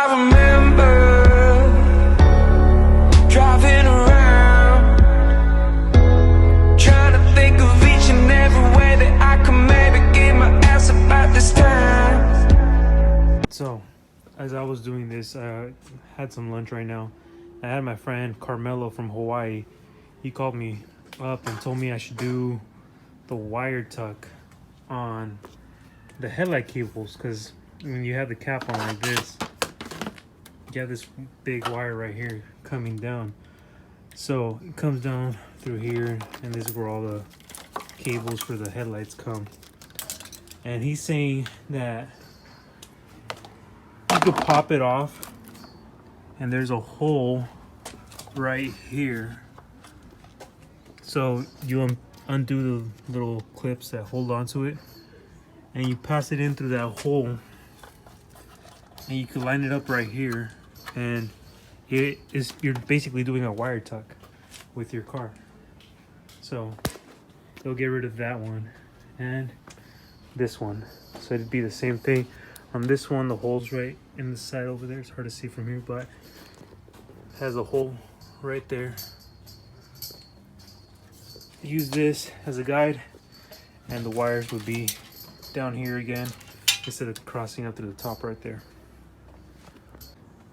I remember driving around, trying to think of each and every way that I could maybe get my ass up at this time. So, as I was doing this, I had some lunch right now. I had my friend Carmelo from Hawaii. He called me up and told me I should do the wire tuck on the headlight cables, because when you have the cap on like this, you have this big wire right here coming down. So it comes down through here, and this is where all the cables for the headlights come. And he's saying that you could pop it off, and there's a hole right here. So you undo the little clips that hold onto it, and you pass it in through that hole, and you can line it up right here, and you're basically doing a wire tuck with your car. So they'll get rid of that one and this one, so it'd be the same thing. On this one, the hole's right in the side over there. It's hard to see from here, but it has a hole right there. Use this as a guide, and the wires would be down here again instead of crossing up to the top right there.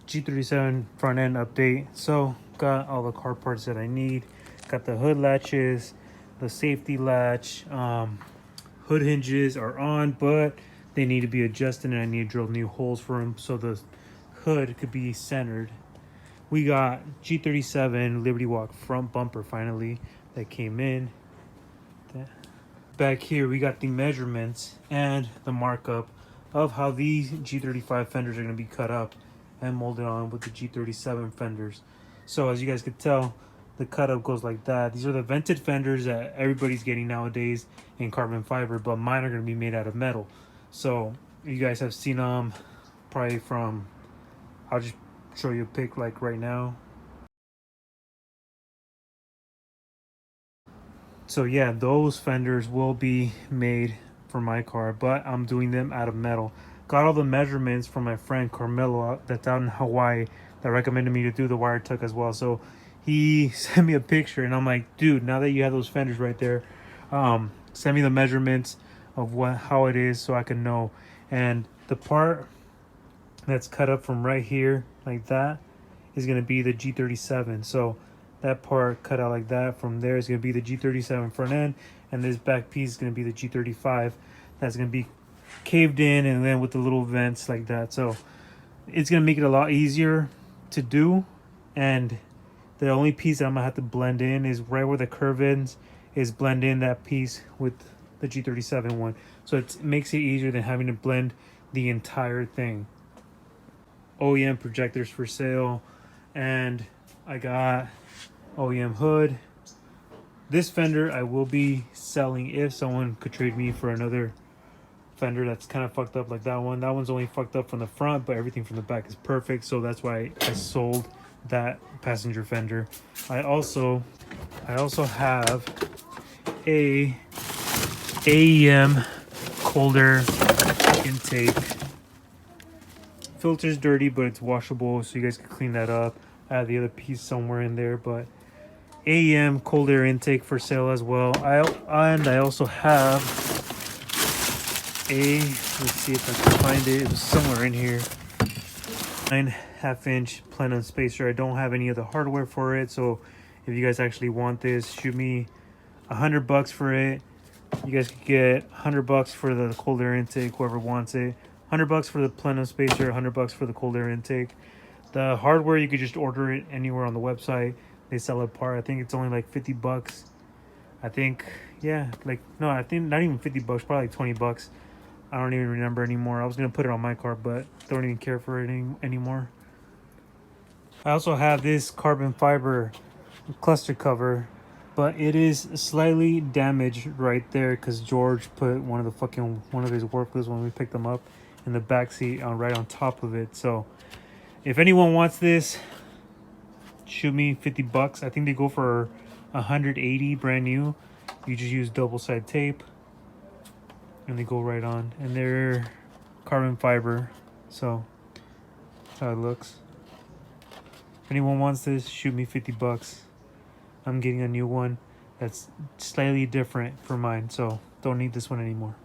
G37 front end update. So got all the car parts that I need. Got the hood latches, the safety latch, hood hinges are on, but they need to be adjusted, and I need to drill new holes for them so the hood could be centered. We got G37 Liberty Walk front bumper finally that came in. Back here we got the measurements and the markup of how these G35 fenders are going to be cut up and molded on with the G37 fenders. So as you guys could tell, the cut up goes like that. These are the vented fenders that everybody's getting nowadays in carbon fiber, but mine are going to be made out of metal. So you guys have seen them probably from, I'll just show you a pic like right now. So yeah, those fenders will be made for my car, but I'm doing them out of metal. Got all the measurements from my friend Carmelo that's out in Hawaii that recommended me to do the wire tuck as well. So he sent me a picture, and I'm like, dude, now that you have those fenders right there, send me the measurements of how it is so I can know. And the part that's cut up from right here like that is going to be the G37. So that part cut out like that from there is going to be the G37 front end, and this back piece is going to be the G35. That's going to be caved in, and then with the little vents like that. So it's going to make it a lot easier to do. And the only piece that I'm going to have to blend in is right where the curve ends, is blend in that piece with the G37 one. So it makes it easier than having to blend the entire thing. OEM projectors for sale, and I got OEM hood. This fender I will be selling if someone could trade me for another fender that's kind of fucked up like that one. That one's only fucked up from the front, but everything from the back is perfect, so that's why I sold that passenger fender. I also have a AEM cold air intake. Filter's dirty, but it's washable, so you guys can clean that up. I have the other piece somewhere in there, but AEM cold air intake for sale as well. I also have a, let's see if I can find it. It was somewhere in here. 9.5 inch plenum spacer. I don't have any of the hardware for it, so if you guys actually want this, shoot me $100 for it. You guys could get $100 for the cold air intake, whoever wants it. $100 for the plenum spacer, $100 for the cold air intake. The hardware, you could just order it anywhere on the website. They sell it apart. I think it's only like $50. I think, yeah, like, no, I think not even $50, probably like $20. I don't even remember anymore. I was going to put it on my car, but don't even care for it anymore. I also have this carbon fiber cluster cover, but it is slightly damaged right there because George put one of his work clothes when we picked them up in the back seat right on top of it. So if anyone wants this, shoot me $50. I think they go for 180 brand new. You just use double side tape and they go right on, and they're carbon fiber. So how it looks. If anyone wants this, shoot me $50. I'm getting a new one that's slightly different for mine, so don't need this one anymore.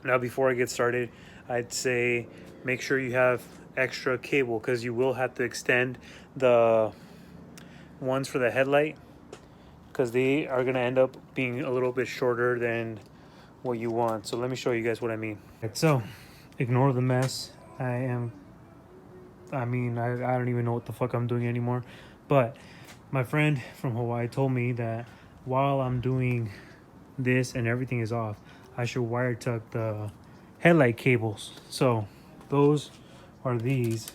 Now, before I get started, I'd say make sure you have extra cable, because you will have to extend the ones for the headlight, because they are going to end up being a little bit shorter than what you want. So let me show you guys what I mean. Right, so ignore the mess. I don't even know what the fuck I'm doing anymore. But my friend from Hawaii told me that while I'm doing this and everything is off, I should wire tuck the headlight cables. So those are these.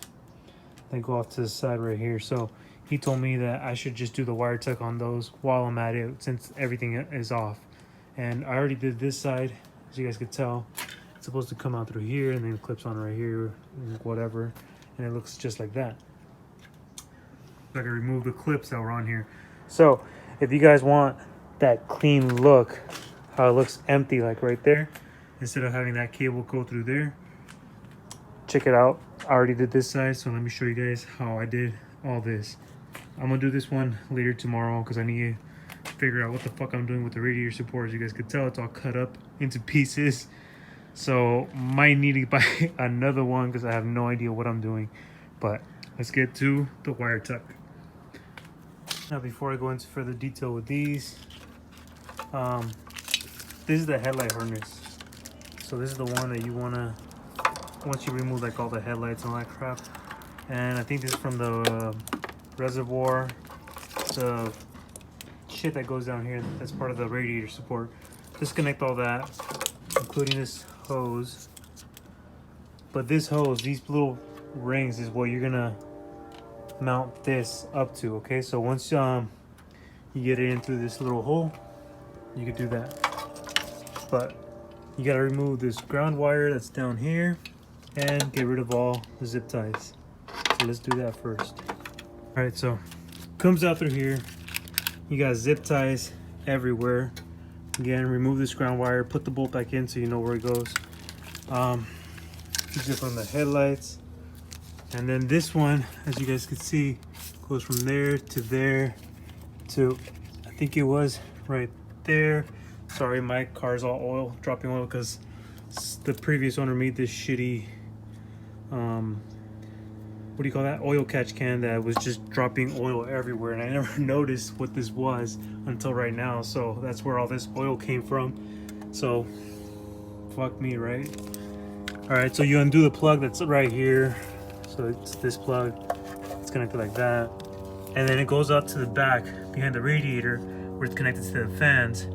They go off to the side right here. So he told me that I should just do the wire tuck on those while I'm at it, since everything is off. And I already did this side, as you guys could tell. It's supposed to come out through here and then it clips on right here, whatever. And it looks just like that. I can remove the clips that were on here. So if you guys want that clean look, how it looks empty, like right there, instead of having that cable go through there, check it out. I already did this side, so let me show you guys how I did all this. I'm gonna do this one later tomorrow, because I need to figure out what the fuck I'm doing with the radiator support. As you guys could tell, it's all cut up into pieces. So might need to buy another one, because I have no idea what I'm doing. But let's get to the wire tuck. Now, before I go into further detail with these, this is the headlight harness. So this is the one that you wanna, once you remove like all the headlights and all that crap. And I think this is from the reservoir, the shit that goes down here, that's part of the radiator support. Disconnect all that, including this hose. But this hose, these little rings, is what you're gonna mount this up to. Okay, so once you get it into this little hole, you could do that. But you gotta remove this ground wire that's down here and get rid of all the zip ties. So let's do that first. All right, so comes out through here. You got zip ties everywhere. Again, remove this ground wire, put the bolt back in so you know where it goes. These are from the headlights. And then this one, as you guys can see, goes from there to, I think it was right there. Sorry, my car's all dropping oil, because the previous owner made this shitty, what do you call that? Oil catch can that was just dropping oil everywhere. And I never noticed what this was until right now. So that's where all this oil came from. So fuck me, right? All right, so you undo the plug that's right here. So it's this plug, it's connected like that. And then it goes out to the back behind the radiator where it's connected to the fans.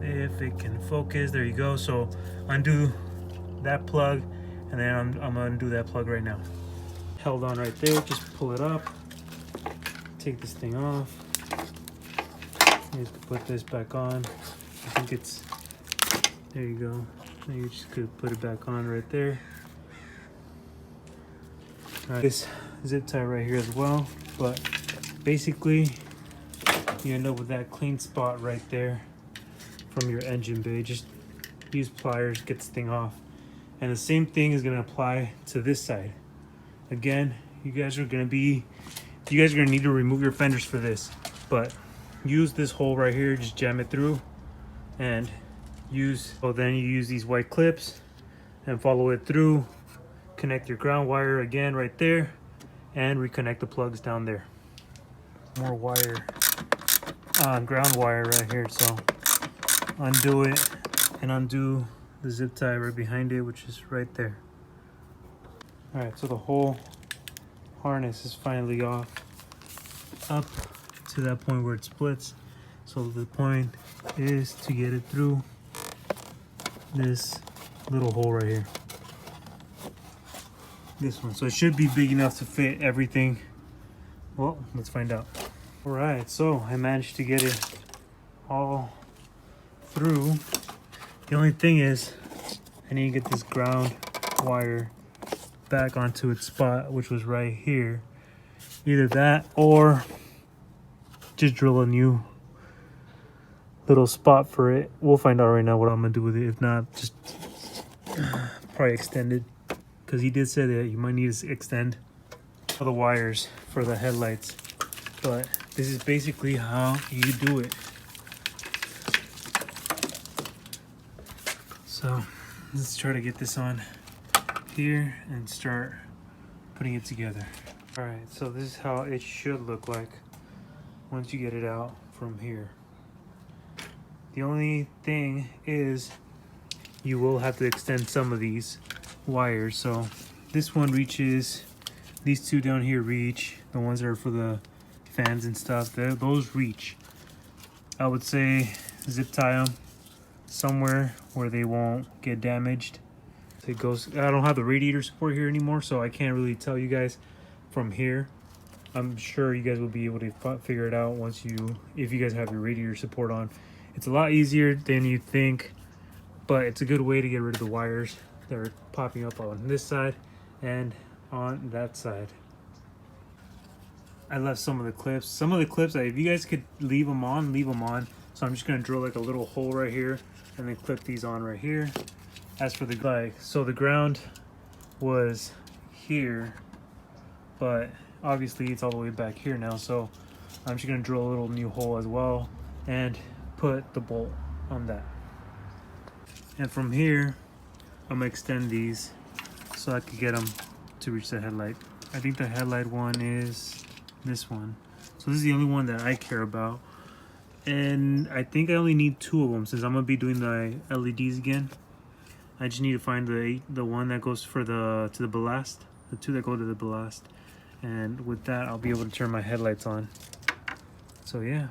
If it can focus, there you go. So undo that plug, and then I'm gonna undo that plug right now. Held on right there, just pull it up. Take this thing off. You just put this back on. I think it's, there you go. Now you just could put it back on right there. All right, this zip tie right here as well, but basically you end up with that clean spot right there from your engine bay. Just use pliers, get this thing off. And the same thing is going to apply to this side. Again, you guys are going to need to remove your fenders for this, but use this hole right here, just jam it through, and then you use these white clips and follow it through. Connect your ground wire again right there, and reconnect the plugs down there. More wire, ground wire right here. So undo it and undo the zip tie right behind it, which is right there. All right, so the whole harness is finally off, up to that point where it splits. So the point is to get it through this little hole right here. This one. So it should be big enough to fit everything. Well, let's find out. All right, so I managed to get it all through. The only thing is I need to get this ground wire back onto its spot, which was right here. Either that or just drill a new little spot for it. We'll find out right now what I'm gonna do with it. If not, just probably extend it, because he did say that you might need to extend the wires for the headlights, but this is basically how you do it. So let's try to get this on here and start putting it together. All right, so this is how it should look like once you get it out from here. The only thing is you will have to extend some of these wires. So this one reaches, these two down here reach, the ones that are for the fans and stuff, those reach. I would say zip tie them somewhere where they won't get damaged. It goes, I don't have the radiator support here anymore, so I can't really tell you guys from here. I'm sure you guys will be able to figure it out once if you guys have your radiator support on. It's a lot easier than you think, but it's a good way to get rid of the wires that are popping up on this side and on that side. I left some of the clips. Some of the clips, if you guys could leave them on, leave them on. So I'm just gonna drill like a little hole right here and then clip these on right here. As for the so the ground was here, but obviously it's all the way back here now. So I'm just gonna drill a little new hole as well and put the bolt on that. And from here, I'm gonna extend these so I could get them to reach the headlight. I think the headlight one is this one. So this is the only one that I care about. And I think I only need 2 of them since I'm gonna be doing the LEDs again. I just need to find the one that goes for to the ballast, the 2 that go to the ballast. And with that, I'll be able to turn my headlights on. So yeah,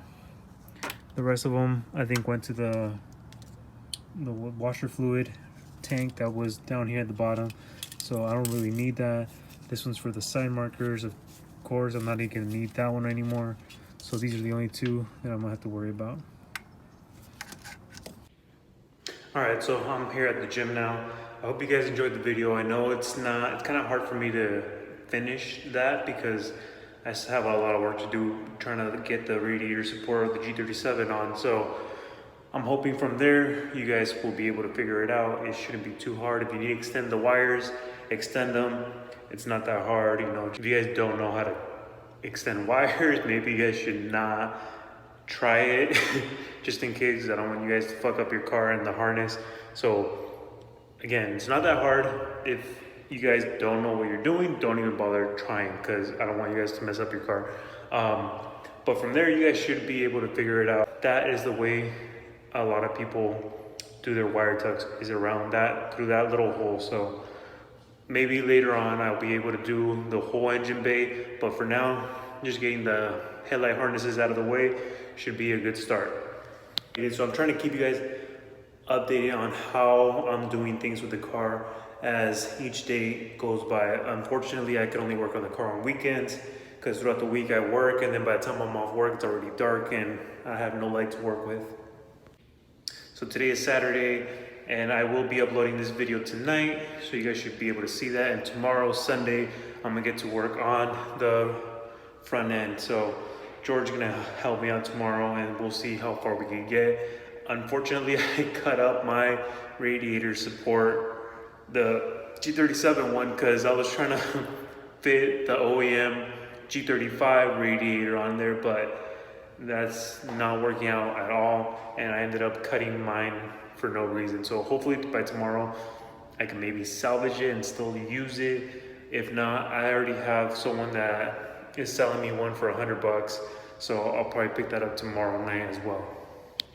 the rest of them I think went to the washer fluid tank that was down here at the bottom. So I don't really need that. This one's for the side markers. Of course, I'm not even gonna need that one anymore. So these are the only 2 that I'm gonna have to worry about. All right, so I'm here at the gym now. I hope you guys enjoyed the video. I know it's kind of hard for me to finish that because I still have a lot of work to do trying to get the radiator support of the G37 on. So I'm hoping from there you guys will be able to figure it out. It shouldn't be too hard. If you need to extend the wires, extend them. It's not that hard. You know, if you guys don't know how to extend wires, maybe you guys should not try it just in case. I don't want you guys to fuck up your car and the harness. So again, it's not that hard. If you guys don't know what you're doing, don't even bother trying because I don't want you guys to mess up your car. But from there, you guys should be able to figure it out. That is the way a lot of people do their wire tucks, is around that, through that little hole. So maybe later on I'll be able to do the whole engine bay, but for now, just getting the headlight harnesses out of the way should be a good start. So I'm trying to keep you guys updated on how I'm doing things with the car as each day goes by. Unfortunately, I can only work on the car on weekends because throughout the week I work, and then by the time I'm off work, it's already dark and I have no light to work with. So today is Saturday, and I will be uploading this video tonight, so you guys should be able to see that. And tomorrow, Sunday, I'm gonna get to work on the front end. So George is gonna help me out tomorrow, and we'll see how far we can get. Unfortunately, I cut up my radiator support, the G37 one, because I was trying to fit the OEM G35 radiator on there, but that's not working out at all, and I ended up cutting mine for no reason. So hopefully by tomorrow I can maybe salvage it and still use it. If not, I already have someone that is selling me one for $100, so I'll probably pick that up tomorrow night as well.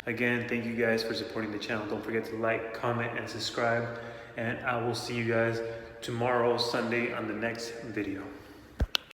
Again, thank you guys for supporting the channel. Don't forget to like, comment, and subscribe, and I will see you guys tomorrow, Sunday, on the next video.